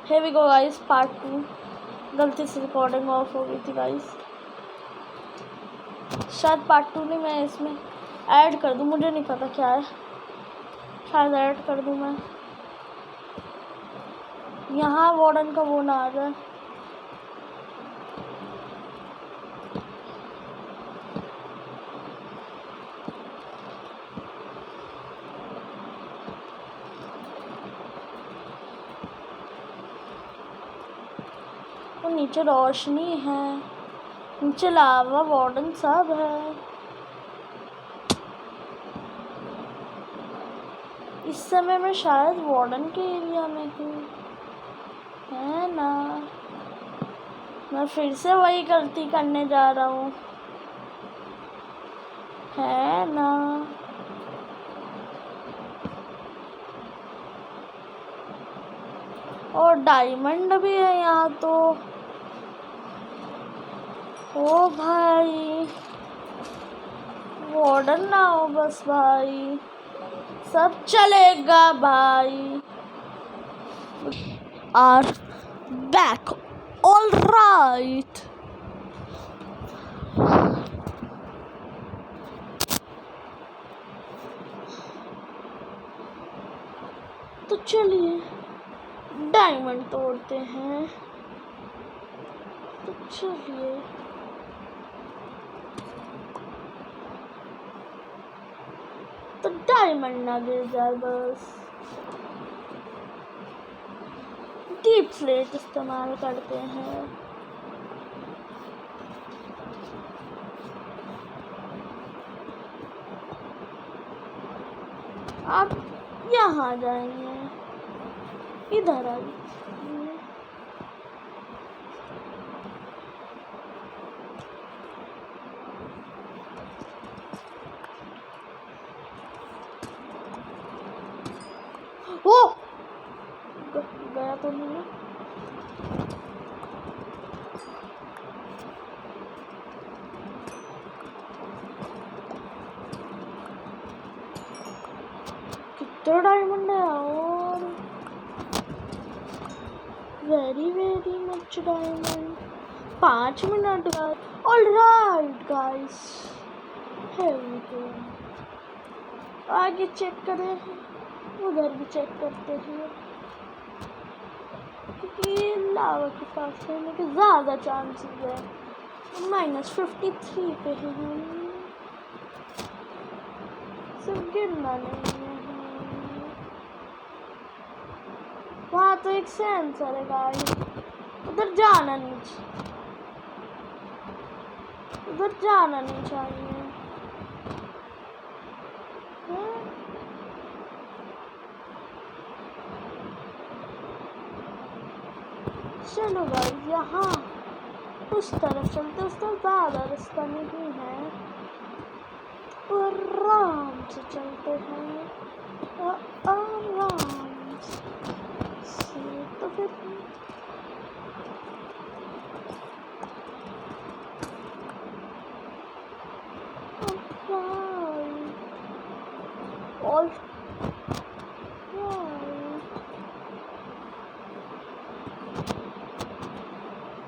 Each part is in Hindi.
here we go guys, part 2। गलती से रिकॉर्डिंग ऑफ हो गई थी गाइस, शायद पार्ट 2 नहीं, मैं इसमें ऐड कर दूँ, मुझे नहीं पता क्या है, शायद ऐड कर दूँ मैं। यहाँ वार्डन का वो ना आ जाए। तो नीचे रोशनी है, नीचे लावा वार्डन सब है। इस समय मैं शायद वार्डन के एरिया में हूँ, है ना। मैं फिर से वही गलती करने जा रहा हूँ, है ना। और डायमंड भी है यहाँ तो। ओ भाई, वार्डन ना हो बस भाई, सब चलेगा भाई। Are back, all right. तो चलिए डायमंड तोड़ते हैं, तो चलिए। तो डायमंड ना गिर जाए बस। डीप स्लेट इस्तेमाल करते हैं। आप यहाँ जाएंगे, इधर आइए। ओ गया तो नहीं है। कितना डायमंड है और वेरी मच डायमंड। 5 मिनट बाद। ऑलराइट गाइस, आगे चेक करें, उधर भी चेक करते हैं, क्योंकि लावा के पास रहने के ज़्यादा चांसेस है। -53 पे है, सिर्फ गिरना नहीं है। वहाँ तो एक सेंसर है गाइस, उधर जाना नहीं चाहिए। चलो गाइस, यहाँ उस तरफ चलते, उस तरफ ज़्यादा रास्ता नहीं है, आराम से चलते हैं, आराम से। तो फिर ऑल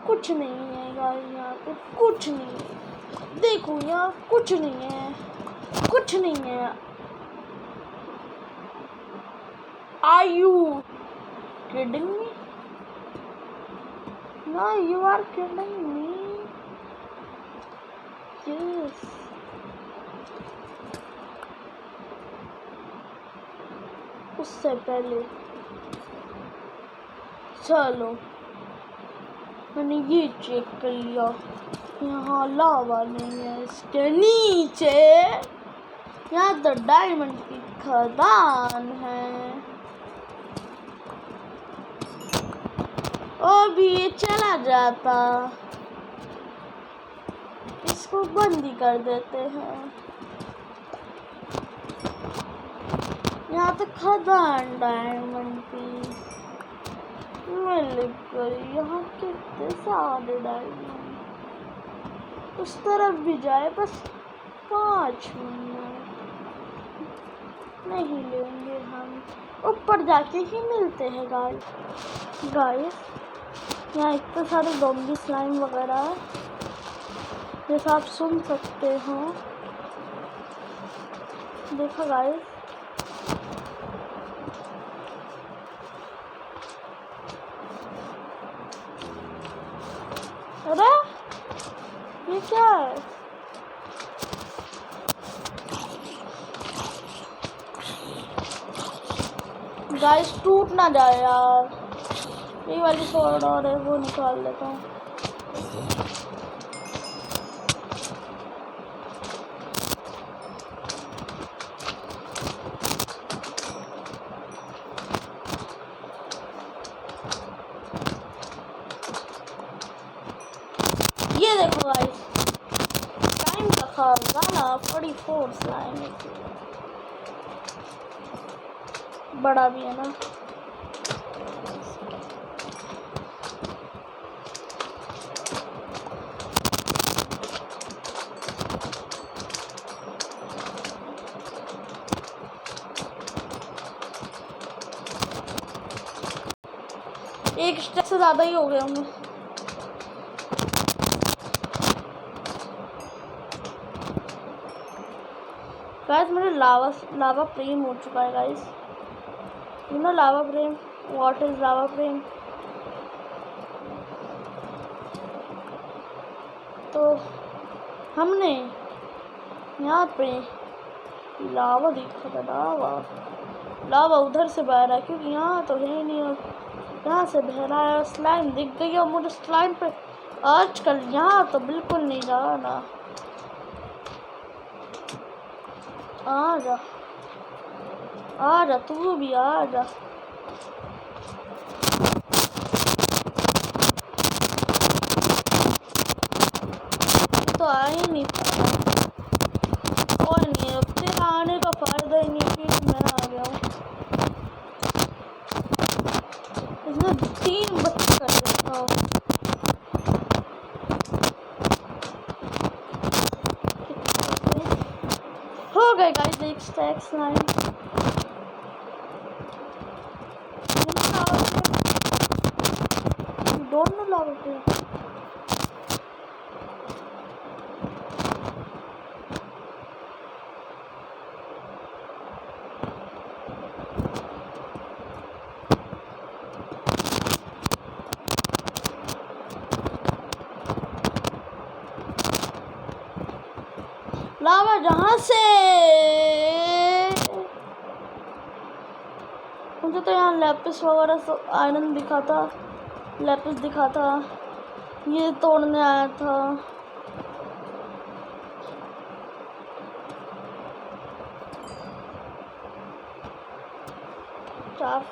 कुछ नहीं है गाइस, यहाँ पे कुछ नहीं है। देखो यहाँ कुछ नहीं है, कुछ नहीं है। Are you kidding me? No, you are kidding me. Yes. उससे पहले चलो, मैंने ये चेक कर लिया, यहाँ लावा नहीं है इसके नीचे, यहाँ तो डायमंड की खदान है। और भी ये चला जाता, इसको बंद ही कर देते हैं। यहाँ तो खदान डायमंड की मिल गई। यहाँ कितने सारे डायमंड, उस तरफ भी जाए, बस 5 मिनट नहीं लेंगे हम। ऊपर जाके ही मिलते हैं गाइस। यहाँ इतने सारे ज़ॉम्बी स्लाइम वगैरह है, जैसा आप सुन सकते हो। देखो गाइस, अरे ये क्या है? गाइस टूट ना जाए यार। ये वाली स्वॉर्ड और है, वो निकाल लेता हूँ। ये देखो गाइस, टाइम का खजाना 44 स्लाइम है, बड़ा भी है ना। एक स्टेप से ज़्यादा ही हो गए होंगे। गाइस मेरे लावा प्रेम हो चुका है गाइस। यू नो लावा प्रेम, व्हाट इज लावा प्रेम? तो हमने यहाँ पे लावा देखा था। लावा उधर से बह रहा है, क्योंकि यहाँ तो है नहीं, और यहाँ से बह रहा है। स्लाइम दिख गई और मुझे स्लाइम पे आजकल यहाँ तो बिल्कुल नहीं जाना। आ जा तू भी आ जा। तो आ ही नहीं पाया। और नहीं, अब तेरा आने का फायदा ही नहीं, कि मैं आ गया हूँ। इसमें 3 बच्चे कर देता हूँ। हो गए गाइस एक stack slime. Don't know lava प्रेम। लावा जहाँ से मुझे तो यहाँ लैपिस वगैरह आयरन दिखा था, लैपिस दिखा था, ये तोड़ने आया था। यार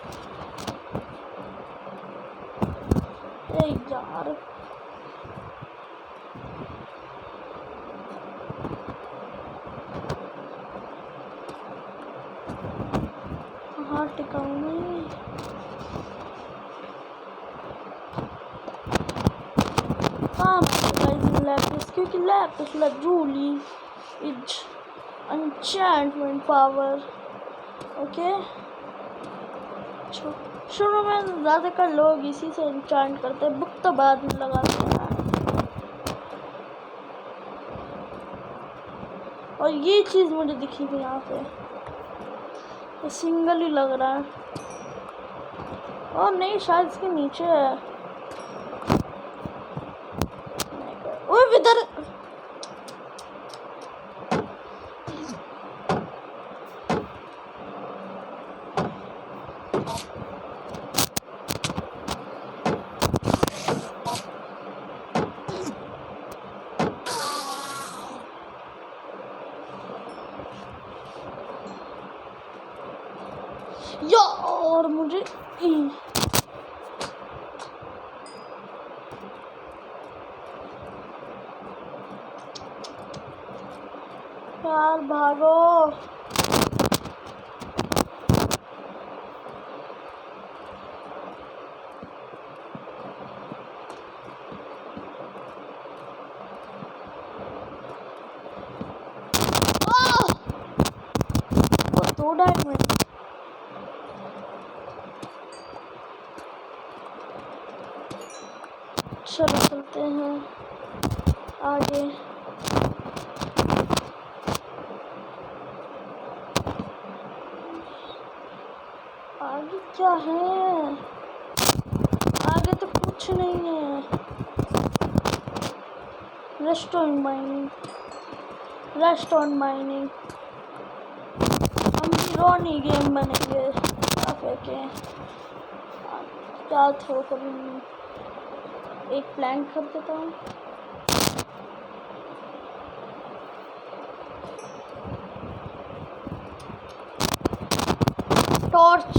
कहाँ टिकाऊं मैं? लैपिस, क्योंकि Lapis lazuli is enchantment power. Okay, शुरू में ज़्यादातर लोग इसी से एन्चेंट करते हैं, बुक तो बाद में लगाते हैं। और ये चीज़ मुझे दिखी थी यहाँ पे, ये सिंगल ही लग रहा है। और नहीं, शायद इसके नीचे है। ओए विदर, और मुझे यार भागो। वो 2 डायमंड चलो चलते हैं आगे। आगे क्या है? आगे तो कुछ नहीं है। रेस्टोरेंट माइनिंग हम रोनी गेम बनेंगे। क्या थ्रो करूँ? एक प्लैंक कर देता हूँ। टॉर्च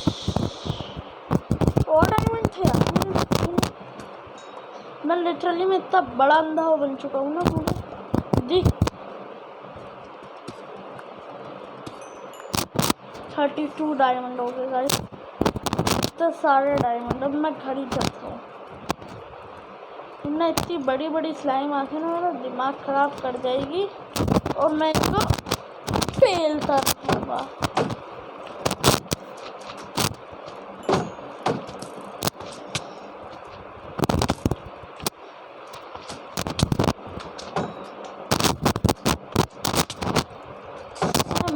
और डायमंड थे यार। मैं लिटरली में इतना बड़ा अंधा बन चुका हूँ ना पूरा। देख 32 डायमंड हो गए गाइस। तो सारे डायमंड अब मैं घर ही चलता हूँ। इतना इतनी बड़ी बड़ी स्लाइम आके ना मेरा दिमाग खराब कर जाएगी और मैं इसको फेल कर दूँगा।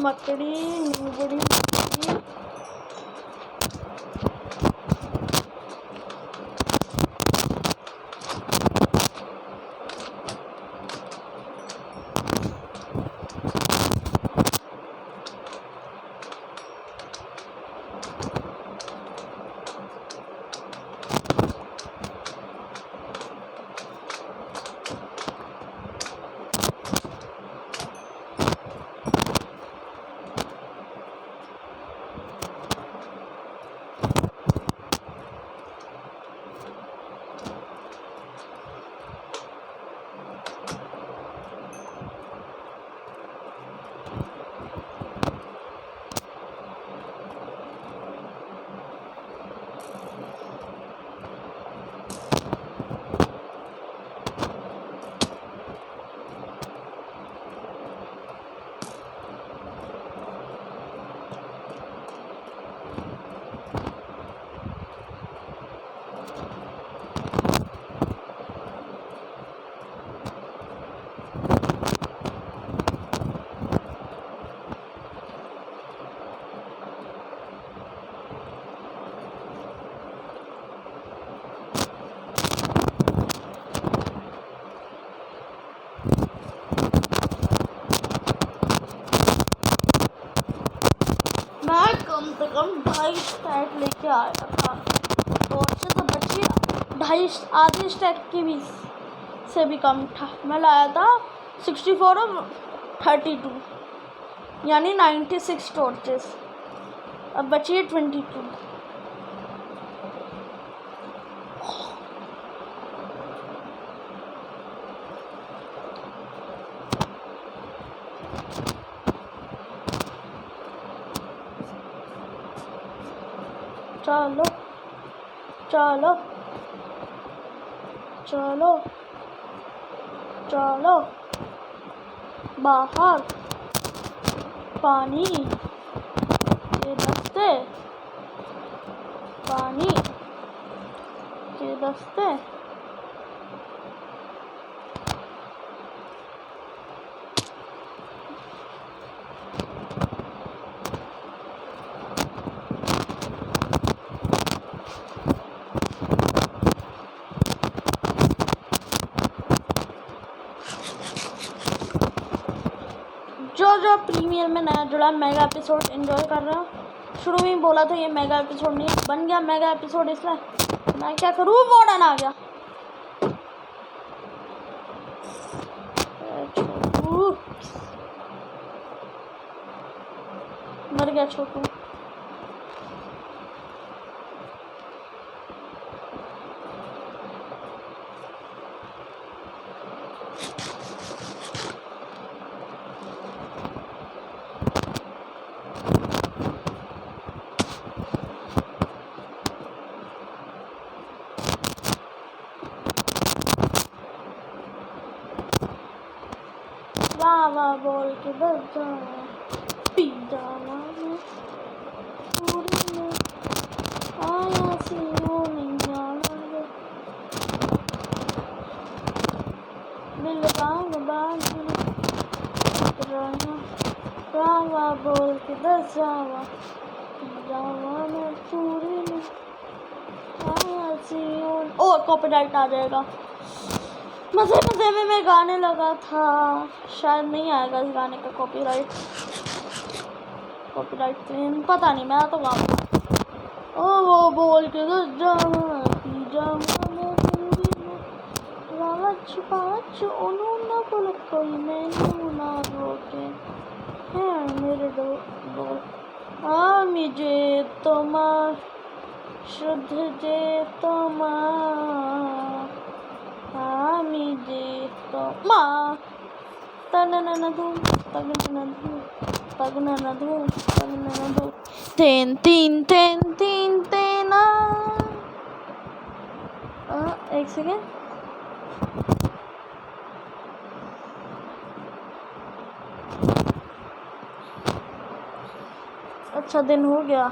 मकड़ी नुबड़ी कम से कम 2.5 स्टैक लेके आया था। तो अच्छे तो बची 2.5 आधे स्टैक की भी से भी कम था। मैं लाया था 64 और 32 यानी 96 टॉर्चेस। अब बची है 22। चलो चलो चलो चलो बाहर पानी के दस्ते पानी के दस्ते। जो प्रीमियर में नया जुड़ा मेगा एपिसोड एंजॉय कर रहा हूँ। शुरू में ही बोला था ये मेगा एपिसोड नहीं बन गया मेगा एपिसोड, इसलिए मैं क्या करूँ? वार्डन आ गया। मर गया छोटू। वाह बोल के बस जाना पी जाना पूरी में आया सी वो नहीं जाना। दसावा जावाना पूरे में ओ कॉपीराइट आ जाएगा। मजे मजे में मैं गाने लगा था, शायद नहीं आएगा इस गाने का कॉपीराइट क्लेम, पता नहीं, मैं तो गाऊंगा। ओ वो बोल के तो जावा छुपाच उन्होंने बोला कोई मैनू ना रोके हैं मेरे दो आमी जे तुम्हार शुद्ध जे तुम्हार आमी जे तुम्हार तगनन धू तेन तीन तेना। एक सेकेंड, अच्छा दिन हो गया।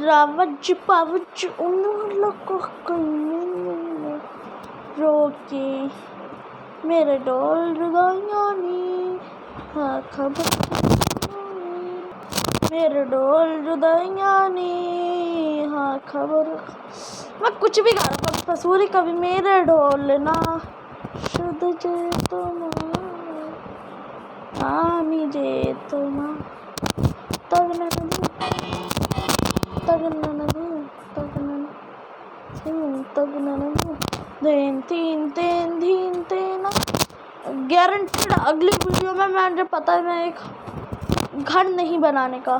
रावज पावज उनको रोके मेरे डोल रुदायानी हाँ खबर मेरे डोल रुदायानी हाँ खबर। मैं कुछ भी गा रहा हूँ, पसूरी कभी मेरे ढोल ना शुद्ध जे तुम आमी जे तुम तीन तेना। गारंटेड अगली वीडियो में मुझे पता है मैं एक घर नहीं बनाने का।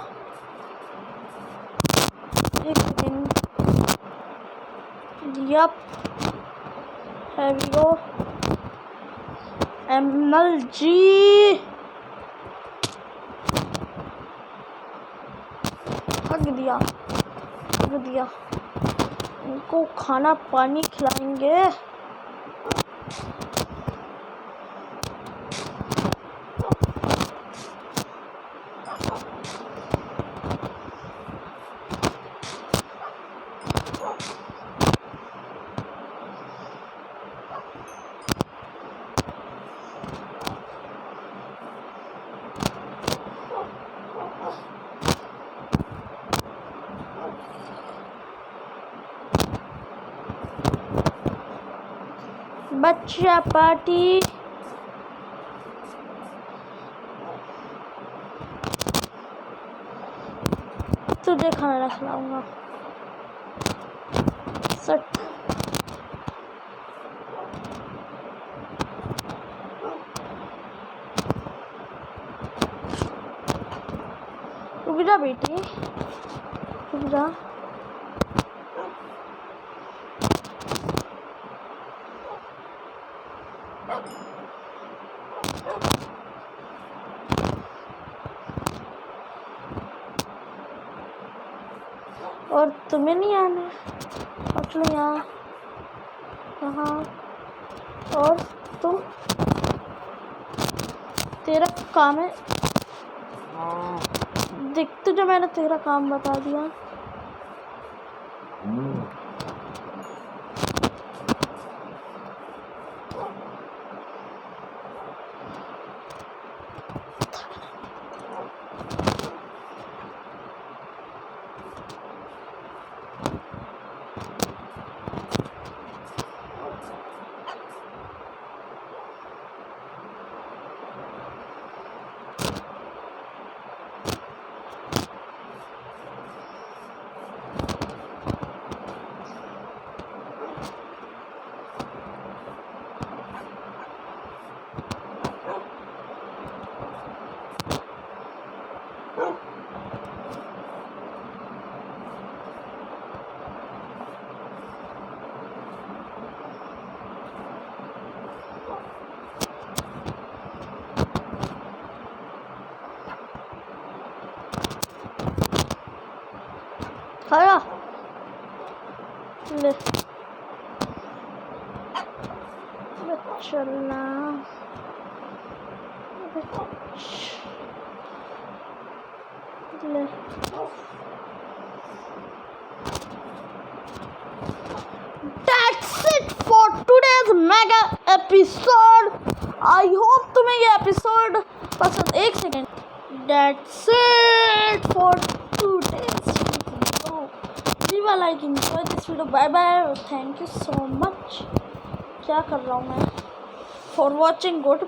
एक second, yup here we go MLG हक दिया इनको खाना पानी खिलाएंगे। बच्चा पार्टी तुझे खाना खिलाऊंगा। सट रुक जा बेटी, रुक जा। और तुम्हें नहीं आना, चलो यहाँ यहाँ। और तुम, तेरा काम है, देख तुझे मैंने तेरा काम बता दिया। खाया ले चलना ले। That's it for today's mega episode I hope तुम्हें ये एपिसोड पसंद। एक second, that's it for today's video. Leave a like, enjoy this video, bye bye, thank you so much. क्या कर रहा हूँ मैं? For watching, good